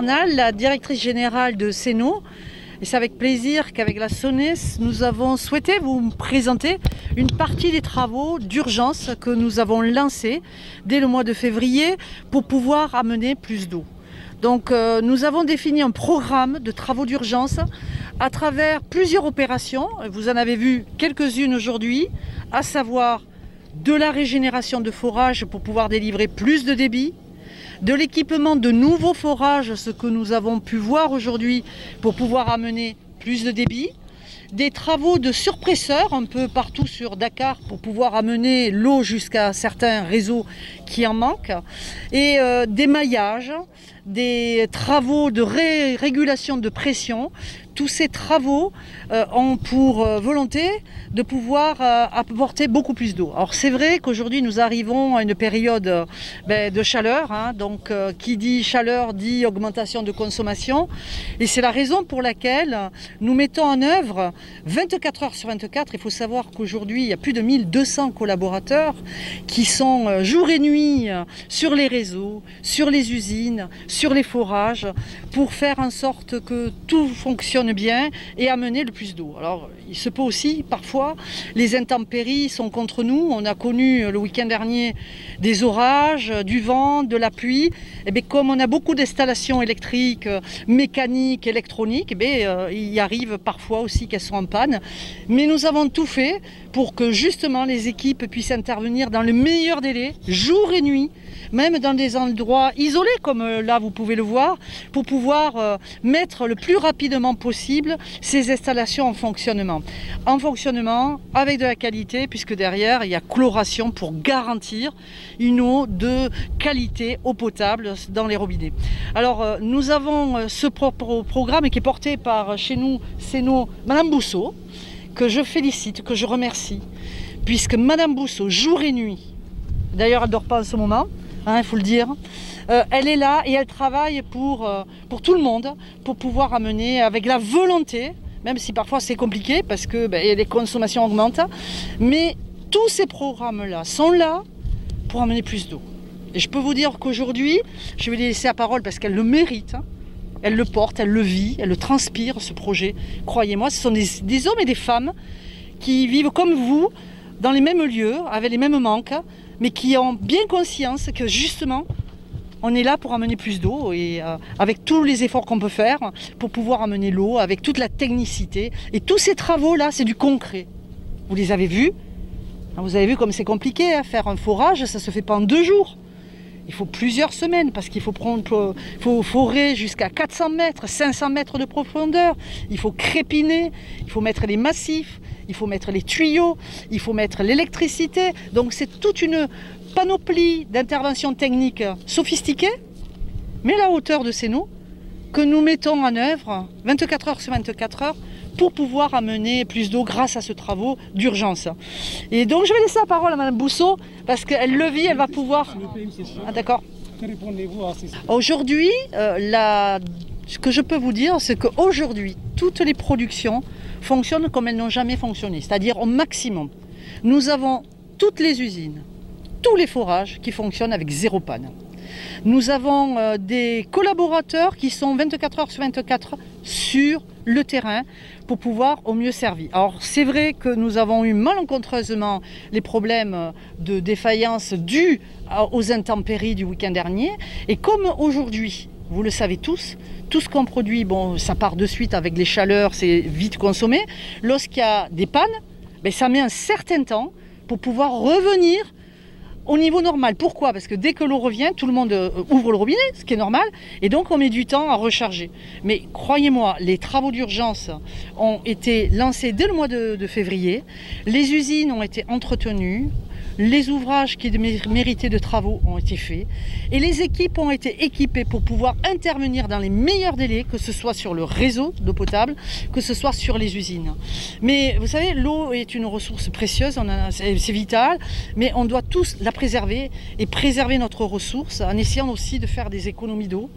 Bernal, la directrice générale de Seno. Et c'est avec plaisir qu'avec la SONES, nous avons souhaité vous présenter une partie des travaux d'urgence que nous avons lancés dès le mois de février pour pouvoir amener plus d'eau. Donc nous avons défini un programme de travaux d'urgence à travers plusieurs opérations. Vous en avez vu quelques-unes aujourd'hui, à savoir de la régénération de forages pour pouvoir délivrer plus de débit, de l'équipement de nouveaux forages, ce que nous avons pu voir aujourd'hui pour pouvoir amener plus de débit, des travaux de surpresseurs un peu partout sur Dakar pour pouvoir amener l'eau jusqu'à certains réseaux qui en manquent, et des maillages, des travaux de régulation de pression. Tous ces travaux ont pour volonté de pouvoir apporter beaucoup plus d'eau. Alors c'est vrai qu'aujourd'hui nous arrivons à une période de chaleur, donc qui dit chaleur dit augmentation de consommation, et c'est la raison pour laquelle nous mettons en œuvre 24 heures sur 24. Il faut savoir qu'aujourd'hui il y a plus de 1200 collaborateurs qui sont jour et nuit sur les réseaux, sur les usines, sur les forages, pour faire en sorte que tout fonctionne bien et amener le plus d'eau. Alors il se peut aussi parfois, les intempéries sont contre nous. On a connu le week-end dernier des orages, du vent, de la pluie. Et bien, comme on a beaucoup d'installations électriques, mécaniques, électroniques, il arrive parfois aussi qu'elles sont en panne. Mais nous avons tout fait pour que justement les équipes puissent intervenir dans le meilleur délai, jour et nuit, même dans des endroits isolés comme là vous pouvez le voir, pour pouvoir mettre le plus rapidement possible ces installations en fonctionnement. En fonctionnement avec de la qualité, puisque derrière il y a chloration pour garantir une eau de qualité, eau potable dans les robinets. Alors nous avons ce programme qui est porté par chez nous, c'est Madame Bousseau, que je félicite, que je remercie, puisque Madame Bousseau, jour et nuit, d'ailleurs elle ne dort pas en ce moment, il faut le dire, elle est là et elle travaille pour tout le monde, pour pouvoir amener avec la volonté, même si parfois c'est compliqué parce que les consommations augmentent, mais tous ces programmes-là sont là pour amener plus d'eau. Et je peux vous dire qu'aujourd'hui, je vais lui laisser la parole parce qu'elle le mérite, elle le porte, elle le vit, elle le transpire, ce projet. Croyez-moi, ce sont des hommes et des femmes qui vivent comme vous, dans les mêmes lieux, avec les mêmes manques, mais qui ont bien conscience que justement, on est là pour amener plus d'eau et avec tous les efforts qu'on peut faire pour pouvoir amener l'eau, avec toute la technicité. Et tous ces travaux-là, c'est du concret. Vous les avez vus. Vous avez vu comme c'est compliqué, faire un forage, ça ne se fait pas en 2 jours. Il faut plusieurs semaines parce qu'il faut forer jusqu'à 400 mètres, 500 mètres de profondeur. Il faut crépiner, il faut mettre les massifs, il faut mettre les tuyaux, il faut mettre l'électricité. Donc c'est toute une panoplie d'interventions techniques sophistiquées, mais la hauteur de Seno, que nous mettons en œuvre 24 heures sur 24 heures pour pouvoir amener plus d'eau grâce à ce travaux d'urgence. Et donc je vais laisser la parole à Madame Bousseau parce qu'elle le vit, elle va pouvoir... Ah d'accord. Aujourd'hui, ce que je peux vous dire, c'est qu'aujourd'hui, toutes les productions fonctionnent comme elles n'ont jamais fonctionné, c'est-à-dire au maximum. Nous avons toutes les usines, tous les forages qui fonctionnent avec 0 panne. Nous avons des collaborateurs qui sont 24 heures sur 24 sur le terrain pour pouvoir au mieux servir. Alors c'est vrai que nous avons eu malencontreusement les problèmes de défaillance dus aux intempéries du week-end dernier. Et comme aujourd'hui, vous le savez tous, tout ce qu'on produit, bon, ça part de suite avec les chaleurs, c'est vite consommé. Lorsqu'il y a des pannes, ça met un certain temps pour pouvoir revenir au niveau normal. Pourquoi? Parce que dès que l'eau revient, tout le monde ouvre le robinet, ce qui est normal, et donc on met du temps à recharger. Mais croyez-moi, les travaux d'urgence ont été lancés dès le mois de février, les usines ont été entretenues, les ouvrages qui méritaient de travaux ont été faits, et les équipes ont été équipées pour pouvoir intervenir dans les meilleurs délais, que ce soit sur le réseau d'eau potable, que ce soit sur les usines. Mais vous savez, l'eau est une ressource précieuse, c'est vital, mais on doit tous la préserver et préserver notre ressource en essayant aussi de faire des économies d'eau,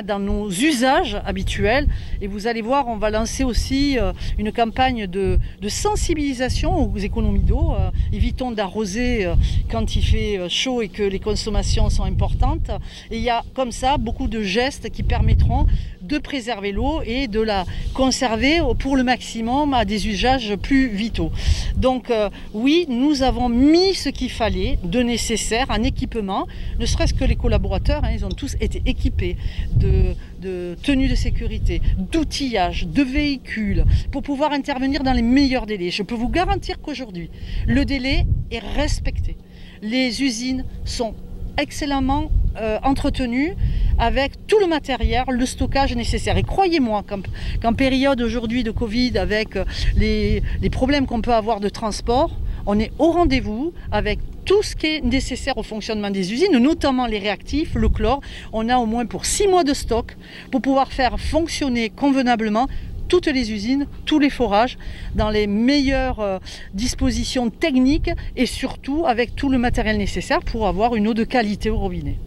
dans nos usages habituels. Et vous allez voir, on va lancer aussi une campagne de sensibilisation aux économies d'eau. Évitons d'arroser quand il fait chaud et que les consommations sont importantes. Et il y a comme ça beaucoup de gestes qui permettront de préserver l'eau et de la conserver pour le maximum à des usages plus vitaux. Donc oui, nous avons mis ce qu'il fallait de nécessaire en équipement, ne serait-ce que les collaborateurs, ils ont tous été équipés de tenues de sécurité, d'outillage, de véhicules pour pouvoir intervenir dans les meilleurs délais. Je peux vous garantir qu'aujourd'hui, le délai est respecté. Les usines sont excellemment entretenues avec tout le matériel, le stockage nécessaire. Et croyez-moi qu'en période aujourd'hui de Covid, avec les problèmes qu'on peut avoir de transport, on est au rendez-vous avec tout ce qui est nécessaire au fonctionnement des usines, notamment les réactifs, le chlore. On a au moins pour 6 mois de stock pour pouvoir faire fonctionner convenablement toutes les usines, tous les forages, dans les meilleures dispositions techniques et surtout avec tout le matériel nécessaire pour avoir une eau de qualité au robinet.